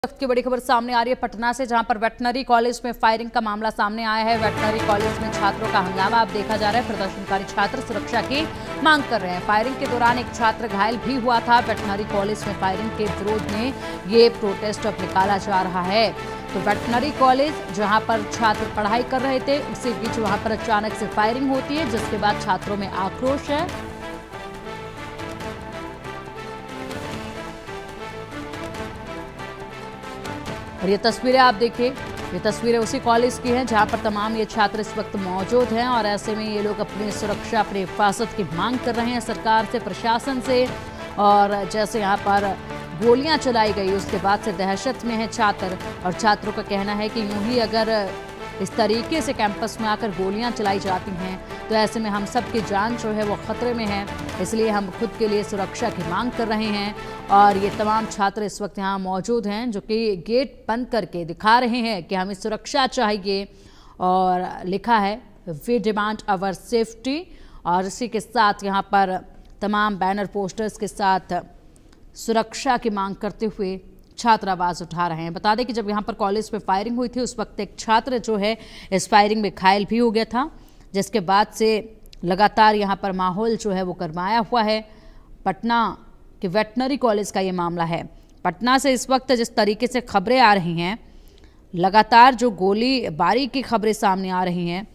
वक्त की बड़ी खबर सामने आ रही है पटना से, जहां पर वेटनरी कॉलेज में फायरिंग का मामला सामने आया है। वेटनरी कॉलेज में छात्रों का हंगामा अब देखा जा रहा है। प्रदर्शनकारी छात्र सुरक्षा की मांग कर रहे हैं। फायरिंग के दौरान एक छात्र घायल भी हुआ था। वेटनरी कॉलेज में फायरिंग के विरोध में ये प्रोटेस्ट अब निकाला जा रहा है। तो वेटनरी कॉलेज जहां पर छात्र पढ़ाई कर रहे थे, उसी बीच वहां पर अचानक से फायरिंग होती है, जिसके बाद छात्रों में आक्रोश है। और ये तस्वीरें आप देखिए, ये तस्वीरें उसी कॉलेज की हैं जहां पर तमाम ये छात्र इस वक्त मौजूद हैं। और ऐसे में ये लोग अपनी सुरक्षा, अपनी हिफाजत की मांग कर रहे हैं सरकार से, प्रशासन से। और जैसे यहाँ पर गोलियां चलाई गई, उसके बाद से दहशत में है छात्र। और छात्रों का कहना है कि यूं ही अगर इस तरीके से कैंपस में आकर गोलियां चलाई जाती हैं तो ऐसे में हम सब की जान जो है वो खतरे में है। इसलिए हम खुद के लिए सुरक्षा की मांग कर रहे हैं। और ये तमाम छात्र इस वक्त यहाँ मौजूद हैं, जो कि गेट बंद करके दिखा रहे हैं कि हमें सुरक्षा चाहिए। और लिखा है वी डिमांड आवर सेफ्टी। और इसी के साथ यहाँ पर तमाम बैनर पोस्टर्स के साथ सुरक्षा की मांग करते हुए छात्र आवाज़ उठा रहे हैं। बता दें कि जब यहाँ पर कॉलेज में फायरिंग हुई थी, उस वक्त एक छात्र जो है इस फायरिंग में घायल भी हो गया था, जिसके बाद से लगातार यहाँ पर माहौल जो है वो गरमाया हुआ है। पटना के वेटनरी कॉलेज का ये मामला है। पटना से इस वक्त जिस तरीके से खबरें आ रही हैं, लगातार जो गोलीबारी की खबरें सामने आ रही हैं,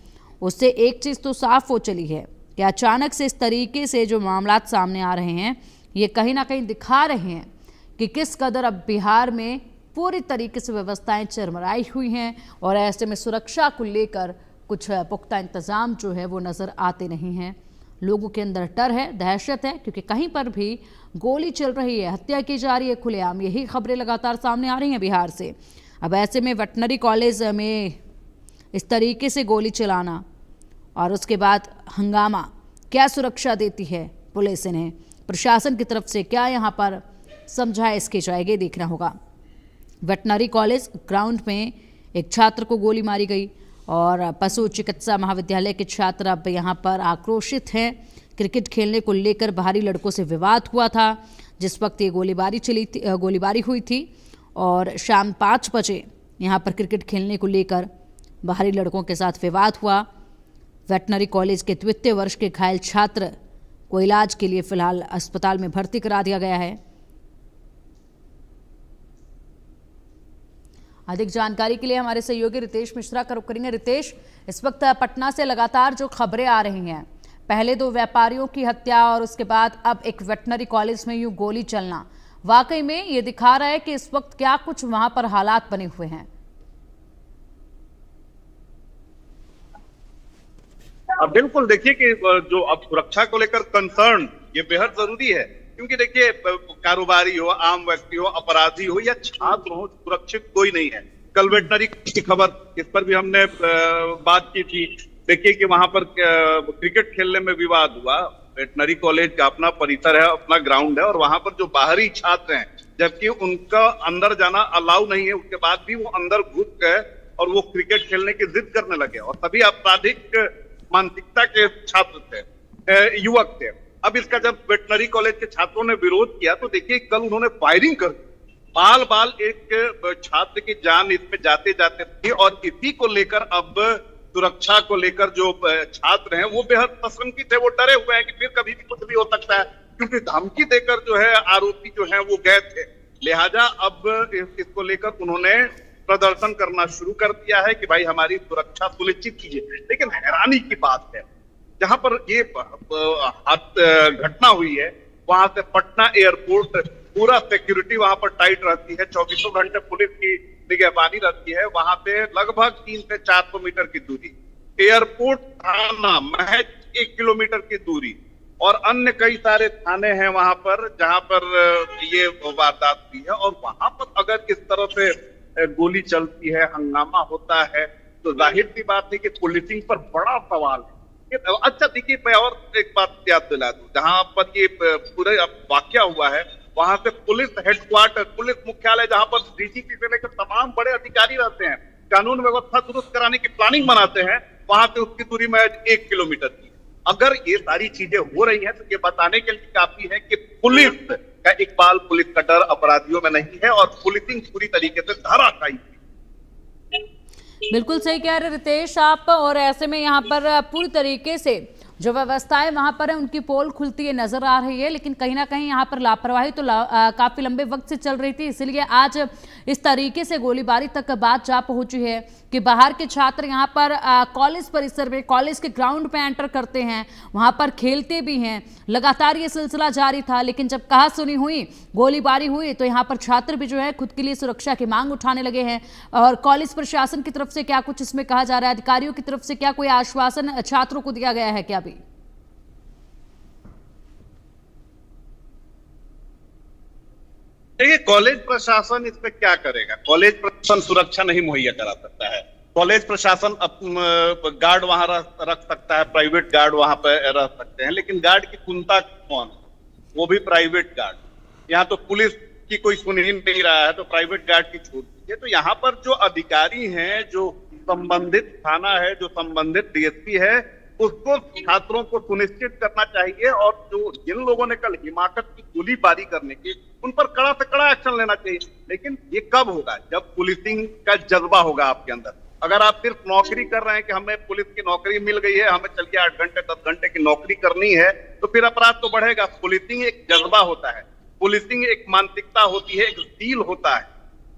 उससे एक चीज़ तो साफ हो चली है कि अचानक से इस तरीके से जो मामला सामने आ रहे हैं, ये कहीं ना कहीं दिखा रहे हैं कि किस कदर अब बिहार में पूरी तरीके से व्यवस्थाएं चरमराई हुई हैं। और ऐसे में सुरक्षा को लेकर कुछ पुख्ता इंतजाम जो है वो नज़र आते नहीं हैं। लोगों के अंदर डर है, दहशत है, क्योंकि कहीं पर भी गोली चल रही है, हत्या की जा रही है खुलेआम। यही खबरें लगातार सामने आ रही हैं बिहार से। अब ऐसे में वेटनरी कॉलेज में इस तरीके से गोली चलाना और उसके बाद हंगामा, क्या सुरक्षा देती है पुलिस इन्हें, प्रशासन की तरफ से क्या यहाँ पर समझाइश जाएगी, देखना होगा। वेटनरी कॉलेज ग्राउंड में एक छात्र को गोली मारी गई और पशु चिकित्सा महाविद्यालय के छात्र अब यहाँ पर आक्रोशित हैं। क्रिकेट खेलने को लेकर बाहरी लड़कों से विवाद हुआ था जिस वक्त ये गोलीबारी हुई थी। और शाम 5 बजे यहाँ पर क्रिकेट खेलने को लेकर बाहरी लड़कों के साथ विवाद हुआ। वेटनरी कॉलेज के द्वितीय वर्ष के घायल छात्र को इलाज के लिए फिलहाल अस्पताल में भर्ती करा दिया गया है। अधिक जानकारी के लिए हमारे सहयोगी रितेश मिश्रा का रुख करेंगे। रितेश, इस वक्त पटना से लगातार जो खबरें आ रही हैं, पहले 2 व्यापारियों की हत्या और उसके बाद अब एक वेटनरी कॉलेज में यूं गोली चलना, वाकई में ये दिखा रहा है कि इस वक्त क्या कुछ वहां पर हालात बने हुए हैं। अब बिल्कुल देखिए कि जो अब सुरक्षा को लेकर कंसर्न ये बेहद जरूरी है, क्योंकि देखिए कारोबारी हो, आम व्यक्ति हो, अपराधी हो या छात्र हो, सुरक्षित कोई नहीं है। कल वेटनरी की खबर, इस पर भी हमने बात की थी। देखिए कि वहां पर क्रिकेट खेलने में विवाद हुआ। वेटनरी कॉलेज का अपना परिसर है, अपना ग्राउंड है, और वहां पर जो बाहरी छात्र हैं, जबकि उनका अंदर जाना अलाउ नहीं है, उसके बाद भी वो अंदर घुस गए और वो क्रिकेट खेलने की जिद करने लगे। और सभी आपराधिक मानसिकता के छात्र थे, युवक थे। अब इसका जब वेटनरी कॉलेज के छात्रों ने विरोध किया तो देखिए कल उन्होंने फायरिंग कर दी। बाल एक छात्र की जान इसमें जाते जाते थी। और इसी को लेकर अब सुरक्षा को लेकर जो छात्र हैं वो बेहद आशंकित है, वो डरे हुए हैं कि फिर कभी भी कुछ भी हो सकता है, क्योंकि धमकी देकर जो है आरोपी जो है वो गए थे। लिहाजा अब इसको लेकर उन्होंने प्रदर्शन करना शुरू कर दिया है कि भाई हमारी सुरक्षा सुनिश्चित कीजिए। लेकिन हैरानी की बात है, जहां पर ये घटना हुई है, वहां से पटना एयरपोर्ट पूरा सिक्योरिटी वहां पर टाइट रहती है, 24 घंटे पुलिस की निगहबानी रहती है। वहां से लगभग 300 से 400 मीटर की दूरी, एयरपोर्ट थाना महज 1 किलोमीटर की दूरी, और अन्य कई सारे थाने हैं वहां पर जहां पर ये वारदात हुई है। और वहां पर अगर इस तरह से गोली चलती है, हंगामा होता है, तो जाहिर सी बात है कि पुलिसिंग पर बड़ा सवाल है। अच्छा देखिए, मैं और एक बात याद दिला दूं, जहां पर ये पूरा वाकया हुआ है, वहां से पुलिस हेडक्वार्टर, पुलिस मुख्यालय, जहां पर डीजीपी से लेकर तमाम बड़े अधिकारी रहते हैं, कानून व्यवस्था दुरुस्त कराने की प्लानिंग बनाते हैं, वहां से उसकी दूरी में 1 किलोमीटर की। अगर ये सारी चीजें हो रही हैं तो ये बताने के लिए काफी है कि पुलिस का इकबाल, पुलिस का डर अपराधियों में नहीं है और पुलिसिंग पूरी तरीके से धराशायी है। बिल्कुल सही कह रहे रितेश आप। और ऐसे में यहाँ पर पूरी तरीके से जो व्यवस्थाएं वहां पर है उनकी पोल खुलती है नजर आ रही है, लेकिन कहीं ना कहीं यहाँ पर लापरवाही तो काफी लंबे वक्त से चल रही थी, इसलिए आज इस तरीके से गोलीबारी तक बात जा पहुंची है कि बाहर के छात्र यहाँ पर कॉलेज परिसर में, कॉलेज के ग्राउंड पे एंटर करते हैं, वहां पर खेलते भी हैं। लगातार ये सिलसिला जारी था, लेकिन जब कहासुनी हुई, गोलीबारी हुई, तो यहाँ पर छात्र भी जो है खुद के लिए सुरक्षा की मांग उठाने लगे हैं। और कॉलेज प्रशासन की तरफ से क्या कुछ इसमें कहा जा रहा है, अधिकारियों की तरफ से क्या कोई आश्वासन छात्रों को दिया गया है क्या? भी देखिए, कॉलेज प्रशासन इस पे क्या करेगा? कॉलेज प्रशासन सुरक्षा नहीं मुहैया करा सकता है। कॉलेज प्रशासन गार्ड वहां रख सकता है, प्राइवेट गार्ड वहां पर रह सकते हैं, लेकिन गार्ड की कुंता कौन है? वो भी प्राइवेट गार्ड। यहाँ तो पुलिस की कोई सुन ही नहीं रहा है, तो प्राइवेट गार्ड की छूट दीजिए। तो यहाँ पर जो अधिकारी हैं, जो संबंधित थाना है, जो संबंधित डीएसपी है, उसको छात्रों को सुनिश्चित करना चाहिए और जो जिन लोगों ने कल हिमाकत की गोलीबारी करने की, उन पर कड़ा से कड़ा एक्शन लेना चाहिए। लेकिन ये कब होगा? जब पुलिसिंग का जज्बा होगा आपके अंदर। अगर आप सिर्फ नौकरी कर रहे हैं कि हमें पुलिस की नौकरी मिल गई है, हमें चलिए 8 घंटे 10 घंटे की नौकरी करनी है, तो फिर अपराध तो बढ़ेगा। पुलिसिंग एक जज्बा होता है, पुलिसिंग एक मानसिकता होती है, एक स्टील होता है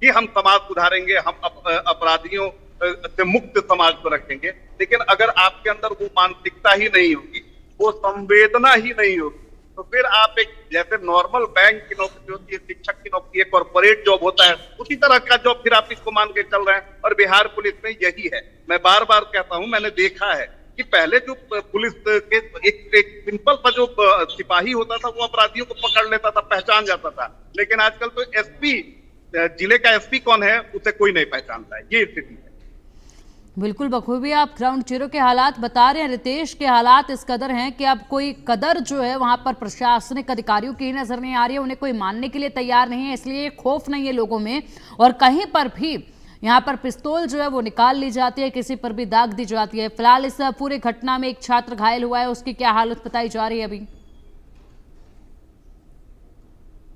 कि हम समाज सुधारेंगे, हम अपराधियों से मुक्त समाज को रखेंगे। लेकिन अगर आपके अंदर वो मानसिकता ही नहीं होगी, वो संवेदना ही नहीं होगी, तो फिर आप एक जैसे नॉर्मल बैंक की नौकरी होती है, शिक्षक की नौकरी है, कॉर्पोरेट जॉब होता है, उसी तरह का जॉब फिर आप इसको मान के चल रहे हैं। और बिहार पुलिस में यही है। मैं बार बार कहता हूं, मैंने देखा है कि पहले जो पुलिस के एक सिंपल सा जो सिपाही होता था, वो अपराधियों को पकड़ लेता था, पहचान जाता था। लेकिन आजकल तो एसपी, जिले का एसपी कौन है, उसे कोई नहीं पहचानता है। ये स्थिति है। बिल्कुल बखूबी आप ग्राउंड जीरो के हालात बता रहे हैं रितेश। के हालात इस कदर हैं कि अब कोई कदर जो है वहां पर प्रशासनिक अधिकारियों की नजर नहीं आ रही है, उन्हें कोई मानने के लिए तैयार नहीं है, इसलिए खौफ नहीं है लोगों में। और कहीं पर भी यहाँ पर पिस्तौल जो है वो निकाल ली जाती है, किसी पर भी दाग दी जाती है। फिलहाल इस पूरे घटना में एक छात्र घायल हुआ है, उसकी क्या हालत बताई जा रही है अभी?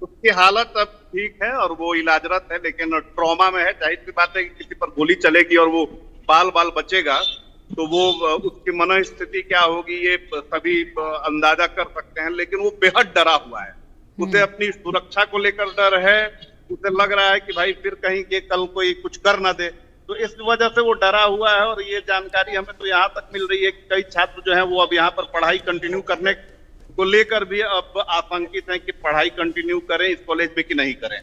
उसकी हालत अब ठीक है और वो इलाजरत है, लेकिन ट्रॉमा में है। जाहिर सी बात है कि किसी पर गोली चलेगी और वो बाल बचेगा, तो वो उसकी मनोस्थिति क्या होगी ये सभी अंदाजा कर सकते हैं। लेकिन वो बेहद डरा हुआ है, उसे अपनी सुरक्षा को लेकर डर है। उसे लग रहा है कि भाई फिर कहीं के कल कोई कुछ कर ना दे, तो इस वजह से वो डरा हुआ है। और ये जानकारी हमें तो यहाँ तक मिल रही है कि कई छात्र जो हैं वो अब यहाँ पर पढ़ाई कंटिन्यू करने को लेकर भी अब आशंकित हैं कि पढ़ाई कंटिन्यू करें इस कॉलेज में कि नहीं करें।